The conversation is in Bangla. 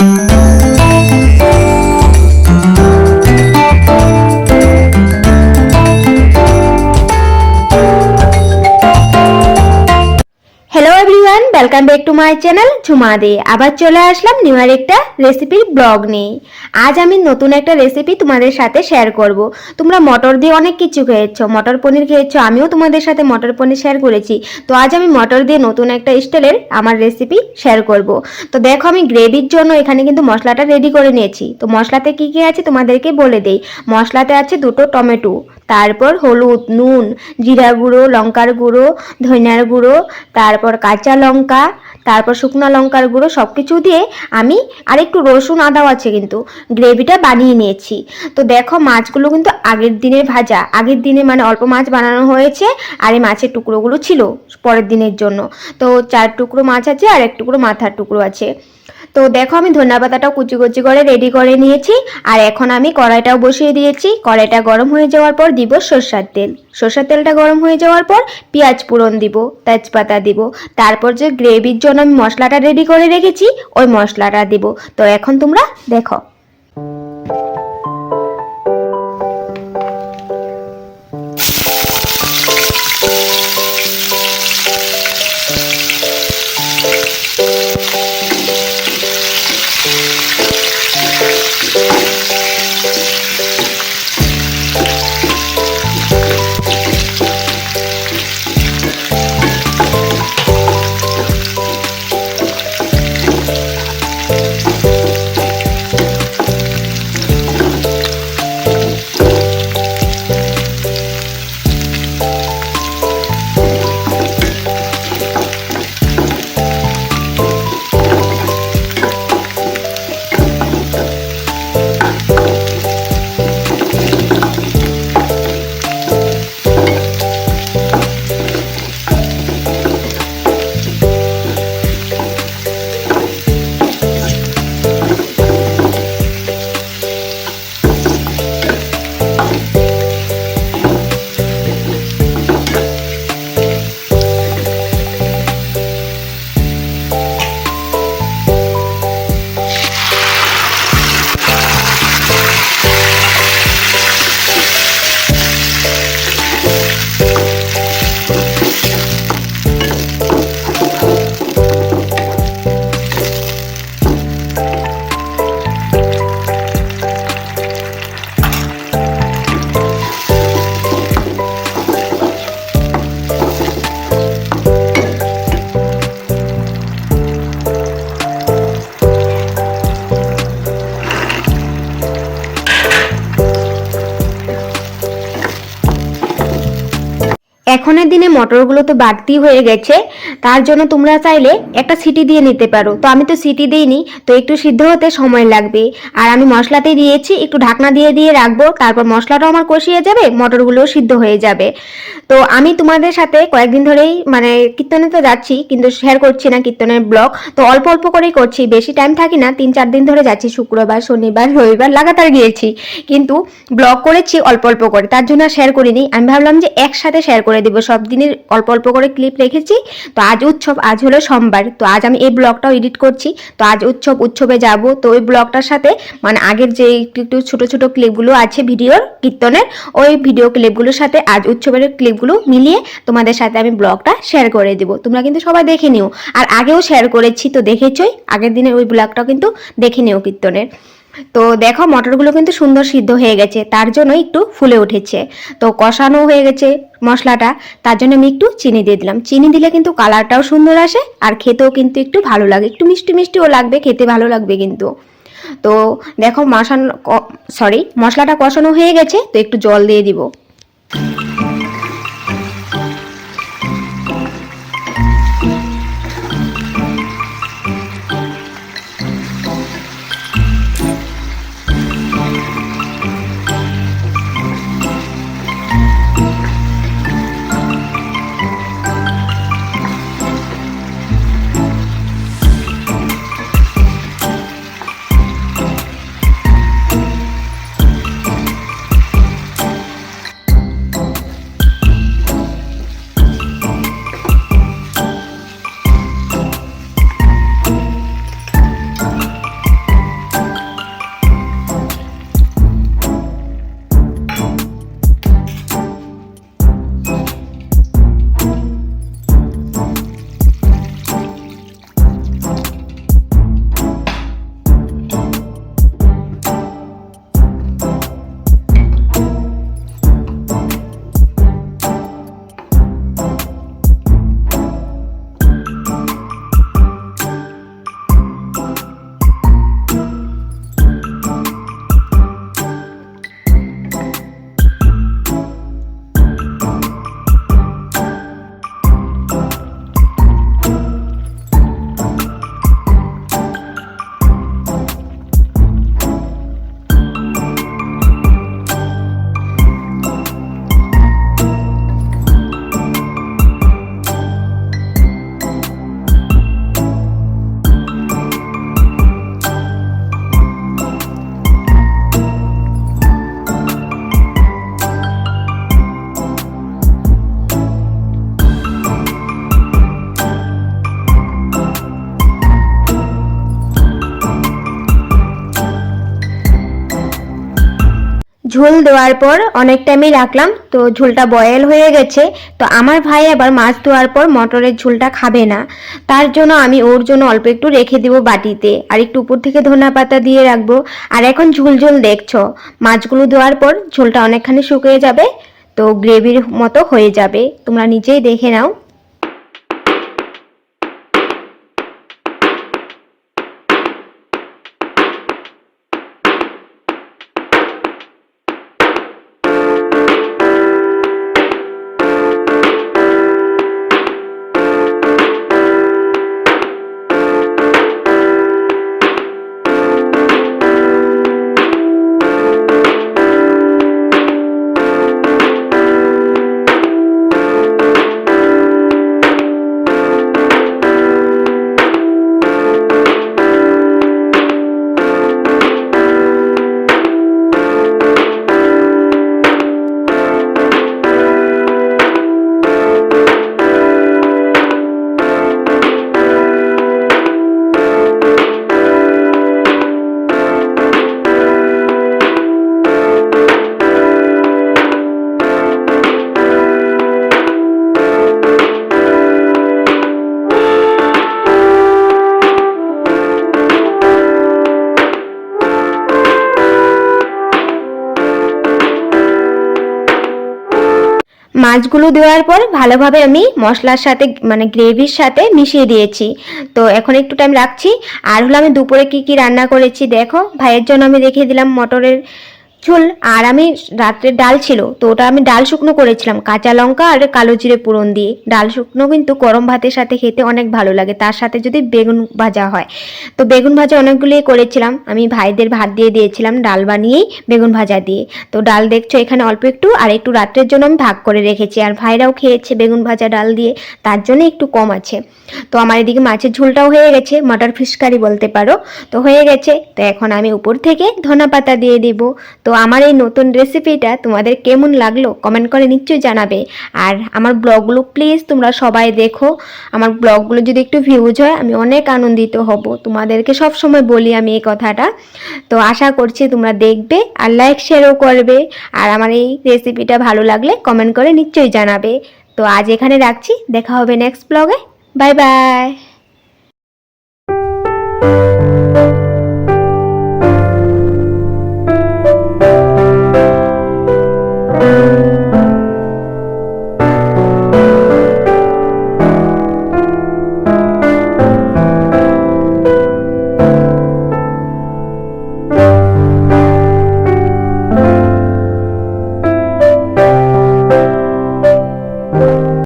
Hello everyone, welcome back to my channel Jhuma De. আবার চলে আসলাম নিউ একটা রেসিপির ব্লগ নিয়ে। আজ আমি নতুন একটা রেসিপি তোমাদের সাথে শেয়ার করব। তোমরা মটর দিয়ে অনেক কিছু খেয়েছো, মটর পনির খেয়েছো, আমিও তোমাদের সাথে মটর পনির শেয়ার করেছি। তো আজ আমি মটর দিয়ে নতুন একটা স্টাইলের আমার রেসিপি শেয়ার করব। তো দেখো, আমি গ্রেভির জন্য এখানে কিন্তু মশলাটা রেডি করে নিয়েছি। তো মশলাতে কি কি আছে তোমাদেরকে বলে দেই। মশলাতে আছে 2টো টমেটো, তারপর হলুদ, নুন, জিরা গুঁড়ো, লঙ্কার গুঁড়ো, ধনিয়ার গুঁড়ো, তারপর কাঁচা লঙ্কা, তারপর শুকনো লঙ্কার গুঁড়ো, সব কিছু দিয়ে আমি আর একটু রসুন আদাও আছে কিন্তু গ্রেভিটা বানিয়ে নিয়েছি। তো দেখো, মাছগুলো কিন্তু আগের দিনের ভাজা, আগের দিনে মানে অল্প মাছ বানানো হয়েছে, আর এই মাছের টুকরোগুলো ছিল পরের দিনের জন্য। তো 4 টুকরো মাছ আছে আর 1 টুকরো মাথার টুকরো আছে। তো দেখো, আমি ধনিয়া পাতাটাও কুচি কুচি করে রেডি করে নিয়েছি। আর এখন আমি কড়াইটাও বসিয়ে দিয়েছি। কড়াইটা গরম হয়ে যাওয়ার পর দিব সরষের তেল। সরষের তেলটা গরম হয়ে যাওয়ার পর পেঁয়াজ ফোড়ন দিব, তেজপাতা দিব, তারপর যে গ্রেভির জন্য আমি মশলাটা রেডি করে রেখেছি ওই মশলাটা দিব। তো এখন তোমরা দেখো। এখনের দিনে মটরগুলো তো বাড়তি হয়ে গেছে, তার জন্য তোমরা চাইলে একটা সিটি দিয়ে নিতে পারো। তো আমি তো সিটি দিইনি, তো একটু সিদ্ধ হতে সময় লাগবে। আর আমি মশলাতে দিয়েছি, একটু ঢাকনা দিয়ে দিয়ে রাখবো, তারপর মশলাটাও আমার কষিয়ে যাবে, মটরগুলোও সিদ্ধ হয়ে যাবে। তো আমি তোমাদের সাথে কয়েকদিন ধরেই মানে কীর্তনে তো যাচ্ছি, কিন্তু শেয়ার করছি না কীর্তনের ব্লগ। তো অল্প অল্প করেই করছি, বেশি টাইম থাকি না, 3-4 দিন ধরে যাচ্ছি, শুক্রবার, শনিবার, রবিবার লাগাতার গিয়েছি, কিন্তু ব্লগ করেছি অল্প অল্প করে, তার জন্য শেয়ার করিনি। আমি ভাবলাম যে একসাথে শেয়ার করে দিব, সব দিনের অল্প অল্প করে ক্লিপ রেখেছি। তো আজ উৎসব, আজ হলো সোমবার, তো আজ আমি এই ব্লগটাও এডিট করছি। তো আজ উৎসবে যাব, তো ওই ব্লগটার সাথে মানে আগের যে একটু একটু ছোট ছোট ক্লিপগুলো আছে ভিডিওর কীর্তনের, ওই ভিডিও ক্লিপগুলোর সাথে আজ উৎসবের ক্লিপগুলো মিলিয়ে তোমাদের সাথে আমি ব্লগটা শেয়ার করে দেবো। তোমরা কিন্তু সবাই দেখে নিও, আর আগেও শেয়ার করেছি, তো দেখেছই আগের দিনের ওই ব্লগটাও কিন্তু দেখে নিও কীর্তনের। তো দেখো, মটরগুলো কিন্তু সুন্দর সিদ্ধ হয়ে গেছে, তার জন্য একটু ফুলে উঠেছে। তো কষানো হয়ে গেছে মশলাটা, তার জন্য আমি একটু চিনি দিয়ে দিলাম। চিনি দিলে কিন্তু কালারটাও সুন্দর আসে, আর খেতেও কিন্তু একটু ভালো লাগে, একটু মিষ্টি মিষ্টিও লাগবে, খেতে ভালো লাগবে কিন্তু। তো দেখো, মশলাটা কষানো হয়ে গেছে, তো একটু জল দিয়ে দিব। ঝোল দেওয়ার পর অনেক টাইমই রাখলাম, তো ঝোলটা বয়েল হয়ে গেছে। তো আমার ভাই আবার মাছ দেওয়ার পর মটরের ঝোলটা খাবে না, তার জন্য আমি ওর জন্য অল্প একটু রেখে দিব বাটিতে, আর একটু উপর থেকে ধনিয়া পাতা দিয়ে রাখবো। আর এখন ঝোল ঝোল দেখছো, মাছগুলো দেওয়ার পর ঝোলটা অনেকখানি শুকিয়ে যাবে, তো গ্রেভির মতো হয়ে যাবে, তোমরা নিজেই দেখে নাও। মাছগুলো দেওয়ার পর ভালোভাবে আমি মশলার সাথে মানে গ্রেভির সাথে মিশিয়ে দিয়েছি। তো এখন একটু টাইম রাখছি। আর হলো আমি দুপুরে কি কি রান্না করেছি দেখো, ভাইয়ের জন্য আমি রেখে দিলাম মটরের ঝোল, আর আমি রাত্রের ডাল ছিল, তো ওটা আমি ডাল শুকনো করেছিলাম কাঁচা লঙ্কা আর কালো জিরে ফোড়ন দিয়ে। ডাল শুকনো কিন্তু গরম ভাতের সাথে খেতে অনেক ভালো লাগে, তার সাথে যদি বেগুন ভাজা হয়। তো বেগুন ভাজা অনেকগুলোই করেছিলাম, আমি ভাইদের ভাত দিয়ে দিয়েছিলাম ডাল বানিয়েই বেগুন ভাজা দিয়ে। তো ডাল দেখছো এখানে অল্প একটু, আর একটু রাত্রের জন্য আমি ভাগ করে রেখেছি, আর ভাইরাও খেয়েছে বেগুন ভাজা ডাল দিয়ে, তার জন্য একটু কম আছে। তো আমার এদিকে মাছের ঝোলটাও হয়ে গেছে, মটর ফিশ কারি বলতে পারো, তো হয়ে গেছে। তো এখন আমি উপর থেকে ধনে পাতা দিয়ে দেব। তো আমার এই নতুন রেসিপিটা তোমাদের কেমন লাগলো কমেন্ট করে নিশ্চয়ই জানাবে। আর আমার ব্লগগুলো প্লিজ তোমরা সবাই দেখো, আমার ব্লগগুলো যদি একটু ভিউজ হয় আমি অনেক আনন্দিত হব, তোমাদেরকে সব সময় বলি আমি এই কথাটা। তো আশা করছি তোমরা দেখবে আর লাইক শেয়ারও করবে, আর আমার এই রেসিপিটা ভালো লাগলে কমেন্ট করে নিশ্চয়ই জানাবে। তো আজ এখানে রাখছি, দেখা হবে নেক্সট ব্লগে। Bye bye.